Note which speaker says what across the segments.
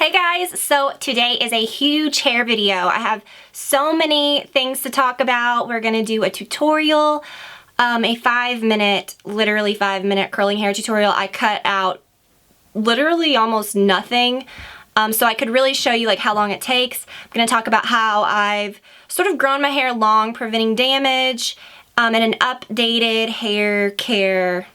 Speaker 1: Hey guys, so today is a huge hair video. I have so many things to talk about. We're gonna do a tutorial, a 5-minute, literally 5-minute curling hair tutorial. I cut out literally almost nothing, so I could really show you like how long it takes. I'm gonna talk about how I've sort of grown my hair long, preventing damage, and an updated hair care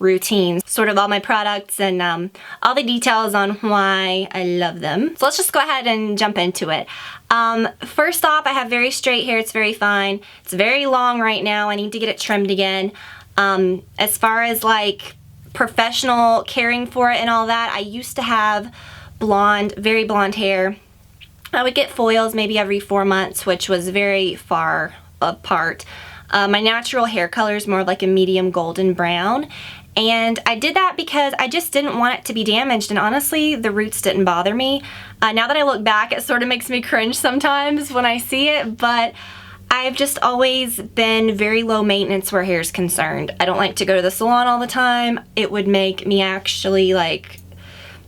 Speaker 1: routine, sort of all my products and all the details on why I love them. So let's just go ahead and jump into it. First off, I have very straight hair. It's very fine. It's very long right now. I need to get it trimmed again. As far as like professional caring for it and all that, I used to have blonde, very blonde hair. I would get foils maybe every 4 months, which was very far apart. My natural hair color is more like a medium golden brown. And I did that because I just didn't want it to be damaged, and honestly, the roots didn't bother me. Now that I look back, it sort of makes me cringe sometimes when I see it, but I've just always been very low maintenance where hair is concerned. I don't like to go to the salon all the time. It would make me actually like,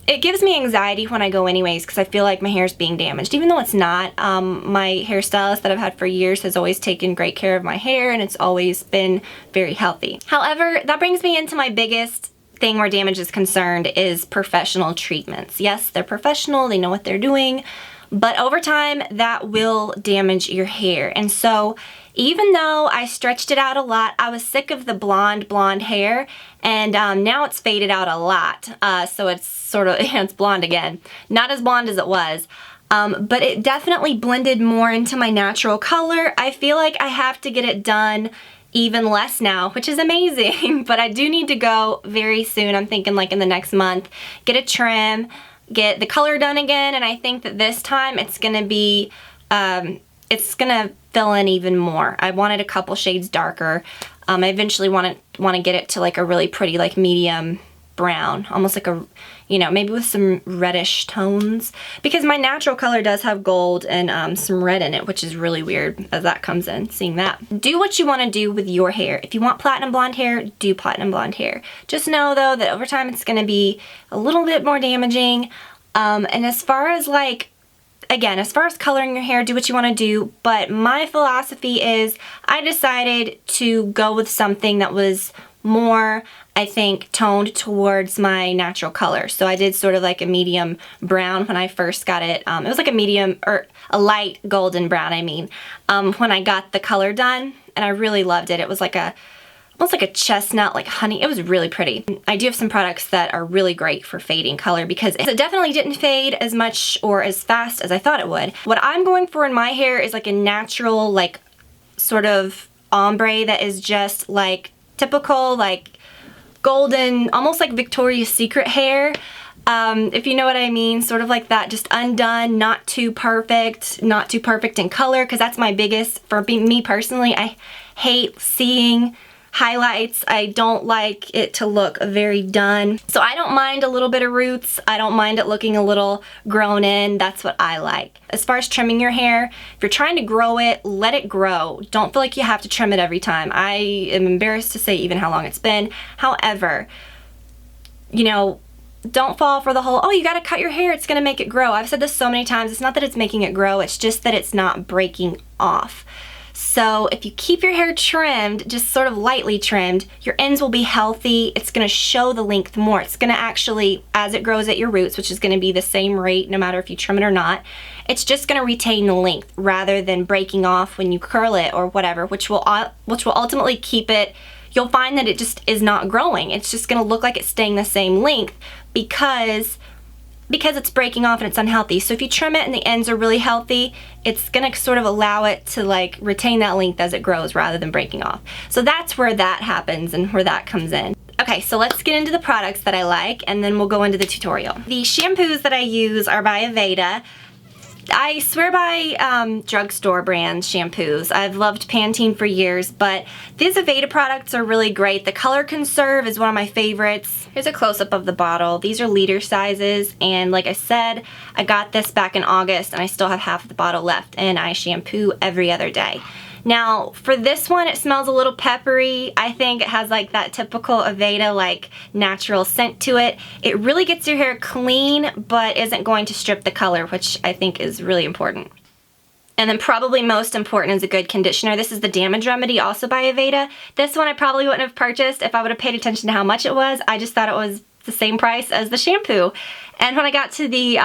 Speaker 1: it gives me anxiety when I go anyways because I feel like my hair's being damaged, even though it's not. My hairstylist that I've had for years has always taken great care of my hair and it's always been very healthy. However, that brings me into my biggest thing where damage is concerned is professional treatments. Yes, they're professional, they know what they're doing, but over time that will damage your hair. And so even though I stretched it out a lot, I was sick of the blonde hair, and now it's faded out a lot. So it's sort of, it's blonde again. Not as blonde as it was, but it definitely blended more into my natural color. I feel like I have to get it done even less now, which is amazing, but I do need to go very soon. I'm thinking like in the next month, get a trim, get the color done again, and I think that this time it's gonna be, it's gonna fill in even more. I wanted a couple shades darker. I eventually want to get it to like a really pretty like medium brown, almost like a, you know, maybe with some reddish tones, because my natural color does have gold and some red in it, which is really weird as that comes in, seeing that. Do what you want to do with your hair. If you want platinum blonde hair, do platinum blonde hair. Just know though that over time it's going to be a little bit more damaging. And as far as like, again, as far as coloring your hair, do what you want to do, but my philosophy is I decided to go with something that was more, I think, toned towards my natural color. So I did sort of like a medium brown when I first got it. It was like a medium, or a light golden brown, I mean, when I got the color done, and I really loved it. It was like a, almost like a chestnut, like honey. It was really pretty. I do have some products that are really great for fading color because it definitely didn't fade as much or as fast as I thought it would. What I'm going for in my hair is like a natural, like sort of ombre that is just like typical, like golden, almost like Victoria's Secret hair. If you know what I mean, sort of like that, just undone, not too perfect in color, because that's my biggest, for me personally, I hate seeing highlights. I don't like it to look very done. So I don't mind a little bit of roots. I don't mind it looking a little grown in. That's what I like. As far as trimming your hair, if you're trying to grow it, let it grow. Don't feel like you have to trim it every time. I am embarrassed to say even how long it's been. However, you know, don't fall for the whole, oh, you gotta cut your hair, it's gonna make it grow. I've said this so many times. It's not that it's making it grow, it's just that it's not breaking off. So if you keep your hair trimmed, just sort of lightly trimmed, your ends will be healthy. It's going to show the length more. It's going to actually, as it grows at your roots, which is going to be the same rate no matter if you trim it or not, it's just going to retain the length rather than breaking off when you curl it or whatever, which will ultimately keep it. You'll find that it just is not growing. It's just going to look like it's staying the same length because it's breaking off and it's unhealthy. So if you trim it and the ends are really healthy, it's gonna sort of allow it to like retain that length as it grows rather than breaking off. So that's where that happens and where that comes in. Okay, so let's get into the products that I like and then we'll go into the tutorial. The shampoos that I use are by Aveda. I swear by drugstore brand shampoos. I've loved Pantene for years, but these Aveda products are really great. The Color Conserve is one of my favorites. Here's a close-up of the bottle. These are liter sizes, and like I said, I got this back in August, and I still have half of the bottle left, and I shampoo every other day. Now for this one, it smells a little peppery. I think it has like that typical Aveda like natural scent to it. It really gets your hair clean, but isn't going to strip the color, which I think is really important. And then probably most important is a good conditioner. This is the Damage Remedy, also by Aveda. This one I probably wouldn't have purchased if I would have paid attention to how much it was. I just thought it was the same price as the shampoo. And when I got to the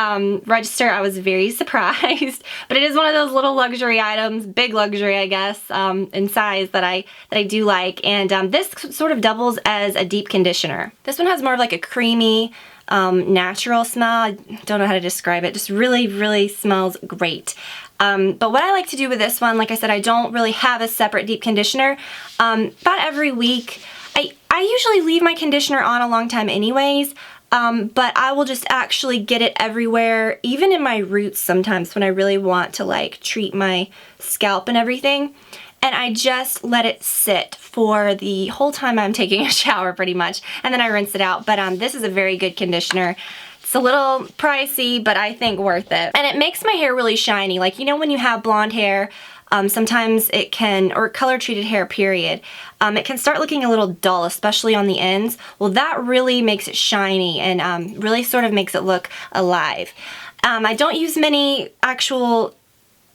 Speaker 1: register, I was very surprised. But it is one of those little luxury items, big luxury I guess, in size that I do like. And this sort of doubles as a deep conditioner. This one has more of like a creamy, natural smell. I don't know how to describe it. Just really, really smells great. But what I like to do with this one, like I said, I don't really have a separate deep conditioner. About every week, I usually leave my conditioner on a long time anyways, but I will just actually get it everywhere, even in my roots sometimes when I really want to like treat my scalp and everything. And I just let it sit for the whole time I'm taking a shower pretty much, and then I rinse it out. But this is a very good conditioner. It's a little pricey, but I think worth it. And it makes my hair really shiny. Like, you know when you have blonde hair, sometimes it can, or color treated hair period, it can start looking a little dull, especially on the ends. Well, that really makes it shiny and really sort of makes it look alive. I don't use many actual,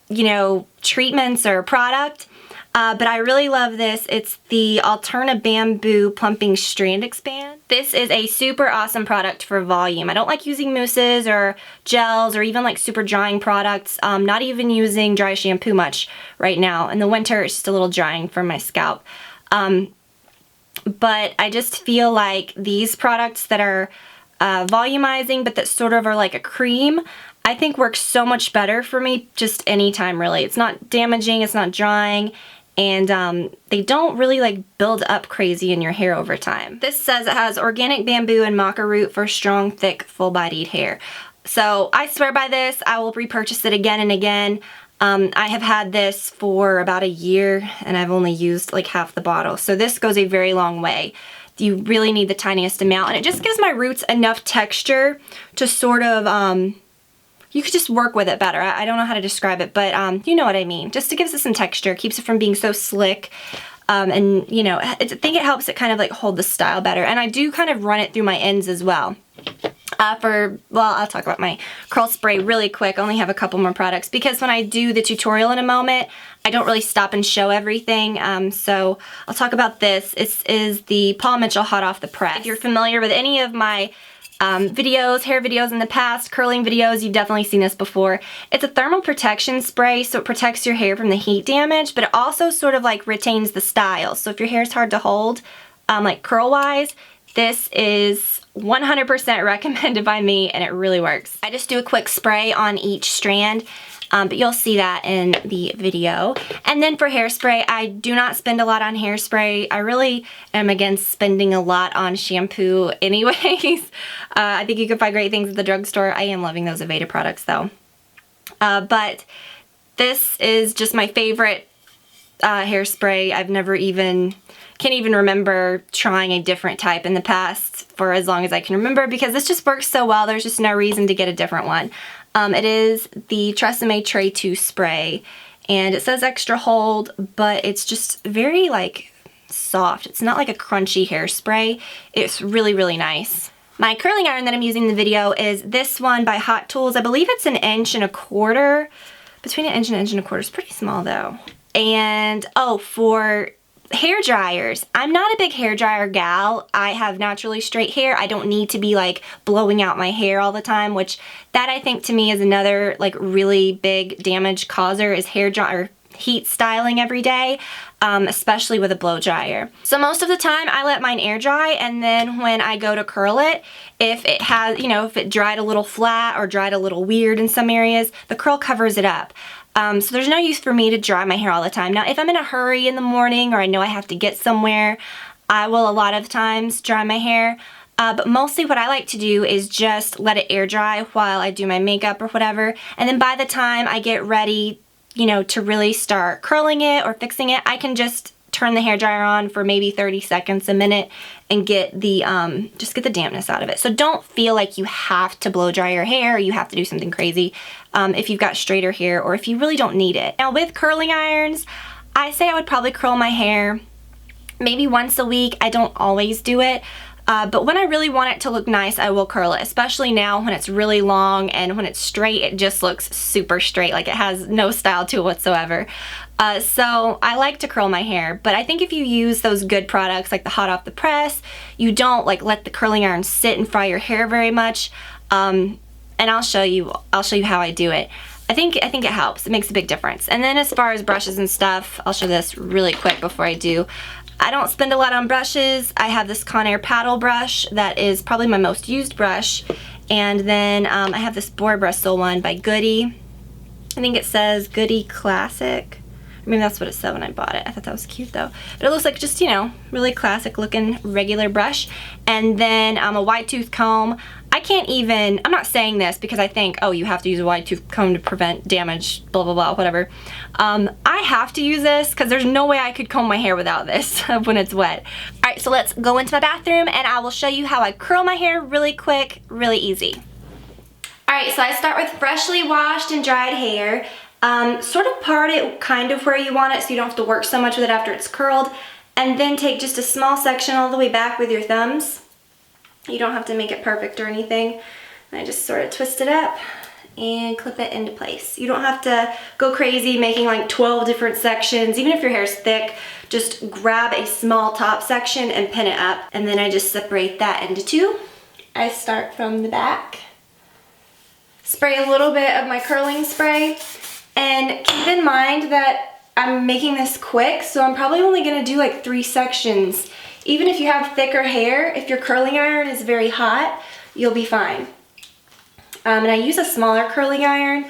Speaker 1: you know, treatments or product, but I really love this. It's the Alterna Bamboo Plumping Strand Expand. This is a super awesome product for volume. I don't like using mousses or gels or even like super drying products. Not even using dry shampoo much right now. In the winter, it's just a little drying for my scalp. But I just feel like these products that are volumizing, but that sort of are like a cream, I think works so much better for me just anytime really. It's not damaging, it's not drying, and they don't really like build up crazy in your hair over time. This says it has organic bamboo and maca root for strong, thick, full-bodied hair. So I swear by this. I will repurchase it again and again. I have had this for about a year and I've only used like half the bottle. So this goes a very long way. You really need the tiniest amount, and it just gives my roots enough texture to sort of, you could just work with it better. I don't know how to describe it, but you know what I mean. Just it gives it some texture, keeps it from being so slick, and you know, I think it helps it kind of like hold the style better. And I do kind of run it through my ends as well. Well, I'll talk about my curl spray really quick. I only have a couple more products because when I do the tutorial in a moment, I don't really stop and show everything. So I'll talk about this. This is the Paul Mitchell Hot Off the Press. If you're familiar with any of my videos, hair videos in the past, curling videos, you've definitely seen this before. It's a thermal protection spray, so it protects your hair from the heat damage, but it also sort of like retains the style. So if your hair is hard to hold, like curl wise, this is 100% recommended by me, and it really works. I just do a quick spray on each strand, but you'll see that in the video. And then for hairspray, I do not spend a lot on hairspray. I really am against spending a lot on shampoo anyways. I think you can find great things at the drugstore. I am loving those Aveda products though. But this is just my favorite hairspray. I've never can't even remember trying a different type in the past for as long as I can remember, because this just works so well. There's just no reason to get a different one. It is the Tresemme Tray 2 spray, and it says extra hold, but it's just very like soft. It's not like a crunchy hairspray. It's really, really nice. My curling iron that I'm using in the video is this one by Hot Tools. I believe it's 1.25 inches. Between 1 inch and 1.25 inches. It's pretty small though. And oh, for hair dryers, I'm not a big hair dryer gal. I have naturally straight hair. I don't need to be like blowing out my hair all the time, which that I think to me is another like really big damage causer, is hair dryer heat styling every day, especially with a blow dryer. So most of the time I let mine air dry, and then when I go to curl it, if it has, you know, if it dried a little flat or dried a little weird in some areas, the curl covers it up. So there's no use for me to dry my hair all the time. Now, if I'm in a hurry in the morning or I know I have to get somewhere, I will a lot of times dry my hair. But mostly what I like to do is just let it air dry while I do my makeup or whatever. And then by the time I get ready, you know, to really start curling it or fixing it, I can just turn the hair dryer on for maybe 30 seconds, a minute, and get the just get the dampness out of it. So don't feel like you have to blow dry your hair, or you have to do something crazy if you've got straighter hair, or if you really don't need it. Now with curling irons, I say I would probably curl my hair maybe once a week. I don't always do it. But when I really want it to look nice, I will curl it, especially now when it's really long, and when it's straight, it just looks super straight, like it has no style to it whatsoever. So I like to curl my hair, but I think if you use those good products like the hot off the press, you don't like let the curling iron sit and fry your hair very much. And I'll show you how I do it. I think it helps. It makes a big difference. And then as far as brushes and stuff, I'll show this really quick before I do. I don't spend a lot on brushes. I have this Conair paddle brush that is probably my most used brush. And then I have this boar bristle one by Goody. I think it says Goody Classic. I mean, that's what it said when I bought it. I thought that was cute though. But it looks like just, you know, really classic looking regular brush. And then a wide tooth comb. I'm not saying this because I think, oh, you have to use a wide tooth comb to prevent damage, blah, blah, blah, whatever. I have to use this because there's no way I could comb my hair without this when it's wet. All right, so let's go into my bathroom and I will show you how I curl my hair really quick, really easy. All right, so I start with freshly washed and dried hair. Sort of part it kind of where you want it so you don't have to work so much with it after it's curled. And then take just a small section all the way back with your thumbs. You don't have to make it perfect or anything. And I just sort of twist it up and clip it into place. You don't have to go crazy making like 12 different sections. Even if your hair is thick, just grab a small top section and pin it up. And then I just separate that into two. I start from the back. Spray a little bit of my curling spray. And keep in mind that I'm making this quick, so I'm probably only gonna do like 3 sections. Even if you have thicker hair, if your curling iron is very hot, you'll be fine. And I use a smaller curling iron.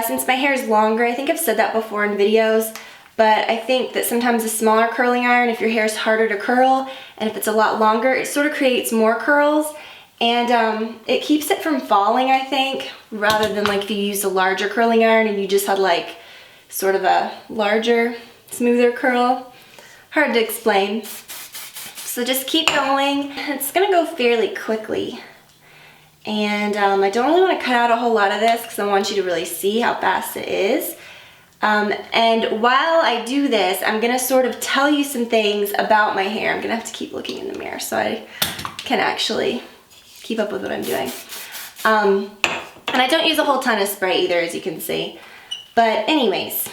Speaker 1: Since my hair is longer, I think I've said that before in videos, but I think that sometimes a smaller curling iron, if your hair is harder to curl, and if it's a lot longer, it sort of creates more curls. And it keeps it from falling, I think, rather than like if you use a larger curling iron and you just had like sort of a larger, smoother curl. Hard to explain. So just keep going. It's gonna go fairly quickly. And I don't really want to cut out a whole lot of this because I want you to really see how fast it is. And while I do this, I'm gonna sort of tell you some things about my hair. I'm gonna have to keep looking in the mirror so I can actually keep up with what I'm doing. And I don't use a whole ton of spray either, as you can see. But anyways,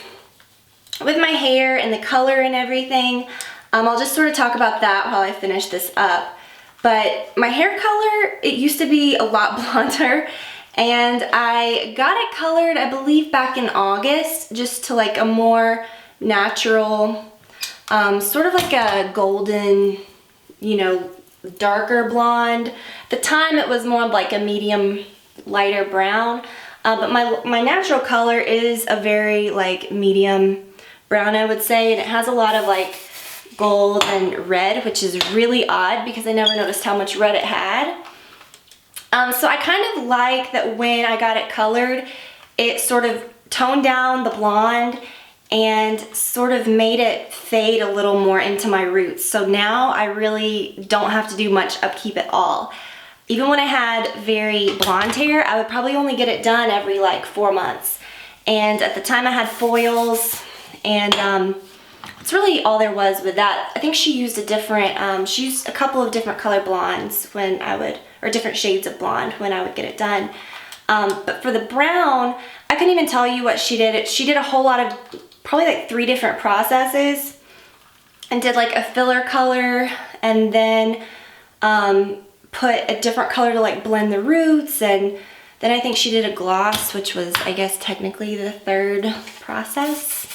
Speaker 1: with my hair and the color and everything, I'll just sort of talk about that while I finish this up. But my hair color, it used to be a lot blonder, and I got it colored, I believe, back in August, just to like a more natural, sort of like a golden, you know, darker blonde. At the time it was more like a medium lighter brown, but my natural color is a very like medium brown, I would say, and it has a lot of like gold and red, which is really odd because I never noticed how much red it had. So I kind of like that when I got it colored, it sort of toned down the blonde and sort of made it fade a little more into my roots. So now I really don't have to do much upkeep at all. Even when I had very blonde hair, I would probably only get it done every like 4 months. And at the time I had foils, and that's really all there was with that. I think she used a different, she used a couple of different color blondes when I would, or different shades of blonde when I would get it done. But for the brown, I couldn't even tell you what she did. She did a whole lot of, probably like 3 different processes, and did like a filler color, and then put a different color to like blend the roots, and then I think she did a gloss, which was, I guess, technically the 3rd process.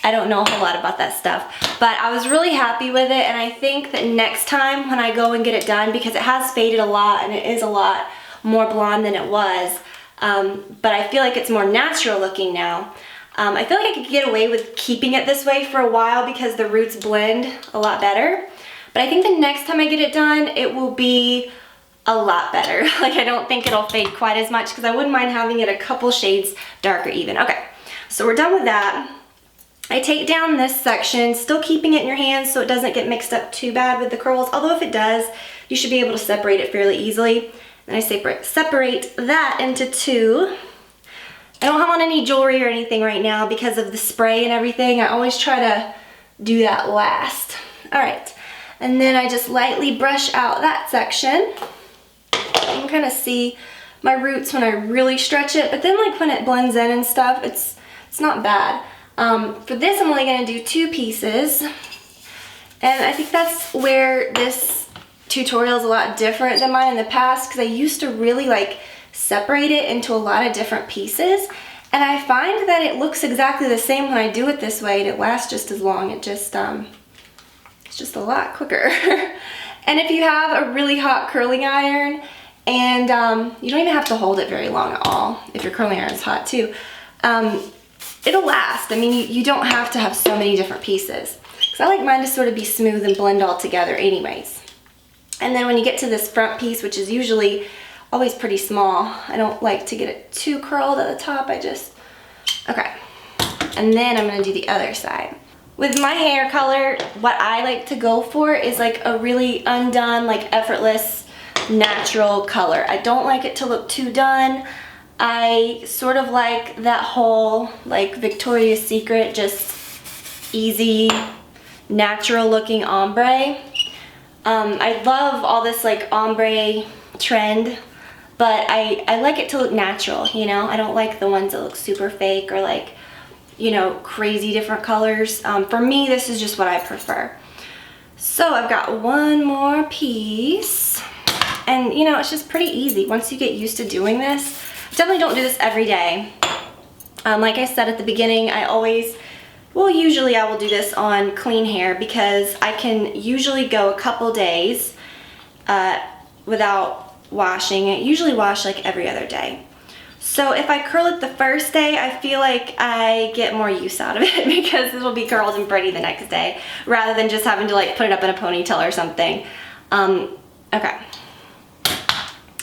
Speaker 1: I don't know a whole lot about that stuff, but I was really happy with it, and I think that next time when I go and get it done, because it has faded a lot and it is a lot more blonde than it was, but I feel like it's more natural looking now. I feel like I could get away with keeping it this way for a while because the roots blend a lot better, but I think the next time I get it done, it will be a lot better. Like, I don't think it'll fade quite as much because I wouldn't mind having it a couple shades darker even. Okay, so we're done with that. I take down this section, still keeping it in your hands so it doesn't get mixed up too bad with the curls, although if it does, you should be able to separate it fairly easily. Then I separate that into 2. I don't have on any jewelry or anything right now because of the spray and everything. I always try to do that last. All right, and then I just lightly brush out that section. You can kind of see my roots when I really stretch it, but then like when it blends in and stuff, it's not bad. For this, I'm only gonna do 2 pieces. And I think that's where this tutorial is a lot different than mine in the past, because I used to really like separate it into a lot of different pieces. And I find that it looks exactly the same when I do it this way, and it lasts just as long. It just, it's just a lot quicker. And if you have a really hot curling iron, and you don't even have to hold it very long at all, if your curling iron is hot too, it'll last. I mean, you don't have to have so many different pieces. Because I like mine to sort of be smooth and blend all together anyways. And then when you get to this front piece, which is usually always pretty small, I don't like to get it too curled at the top. Okay. And then I'm gonna do the other side. With my hair color, what I like to go for is like a really undone, like effortless, natural color. I don't like it to look too done. I sort of like that whole like Victoria's Secret, just easy, natural looking ombre. I love all this like ombre trend, but I like it to look natural, you know? I don't like the ones that look super fake or like, you know, crazy different colors. For me, this is just what I prefer. So I've got one more piece, and you know, it's just pretty easy once you get used to doing this. Definitely don't do this every day. Like I said at the beginning, usually I will do this on clean hair because I can usually go a couple days without washing. I usually wash like every other day. So if I curl it the first day, I feel like I get more use out of it because it'll be curled and pretty the next day rather than just having to like put it up in a ponytail or something. Okay.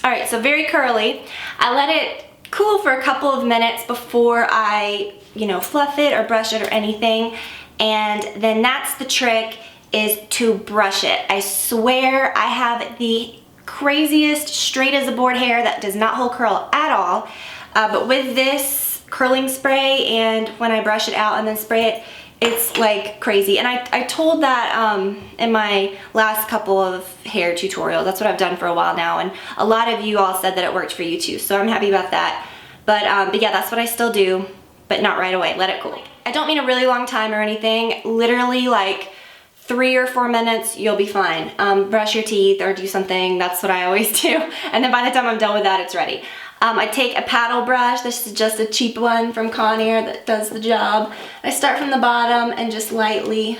Speaker 1: All right, so very curly. I let it cool for a couple of minutes before I, you know, fluff it or brush it or anything. And then that's the trick, is to brush it. I swear I have the craziest straight as a board hair that does not hold curl at all. But with this curling spray and when I brush it out and then spray it, it's like crazy. And I told that in my last couple of hair tutorials. That's what I've done for a while now, and a lot of you all said that it worked for you too, so I'm happy about that. But yeah, that's what I still do, but not right away. Let it cool. I don't mean a really long time or anything. Literally like 3 or 4 minutes, you'll be fine. Brush your teeth or do something. That's what I always do. And then by the time I'm done with that, it's ready. I take a paddle brush. This is just a cheap one from Conair that does the job. I start from the bottom and just lightly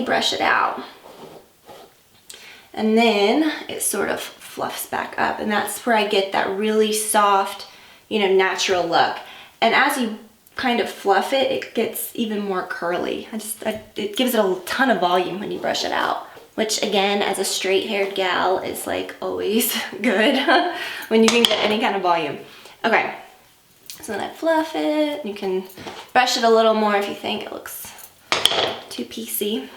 Speaker 1: brush it out. And then it sort of fluffs back up, and that's where I get that really soft, you know, natural look. And as you kind of fluff it, it gets even more curly. It gives it a ton of volume when you brush it out, which again, as a straight haired gal, is like always good when you can get any kind of volume. Okay, so then I fluff it. You can brush it a little more if you think it looks too piecey.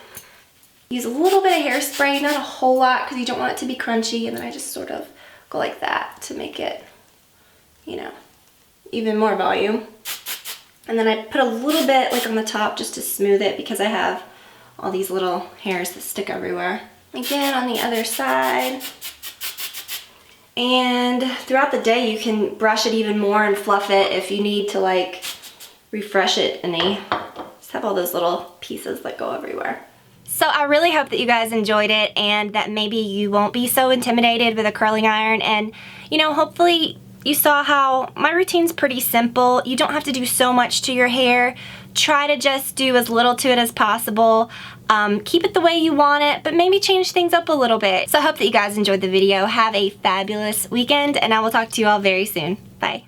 Speaker 1: Use a little bit of hairspray, not a whole lot because you don't want it to be crunchy, and then I just sort of go like that to make it, you know, even more volume. And then I put a little bit like on the top just to smooth it because I have all these little hairs that stick everywhere. Again, on the other side. And throughout the day, you can brush it even more and fluff it if you need to like refresh it any. Just have all those little pieces that go everywhere. So I really hope that you guys enjoyed it and that maybe you won't be so intimidated with a curling iron, and you know, hopefully you saw how my routine's pretty simple. You don't have to do so much to your hair. Try to just do as little to it as possible. Keep it the way you want it, but maybe change things up a little bit. So I hope that you guys enjoyed the video. Have a fabulous weekend, and I will talk to you all very soon. Bye.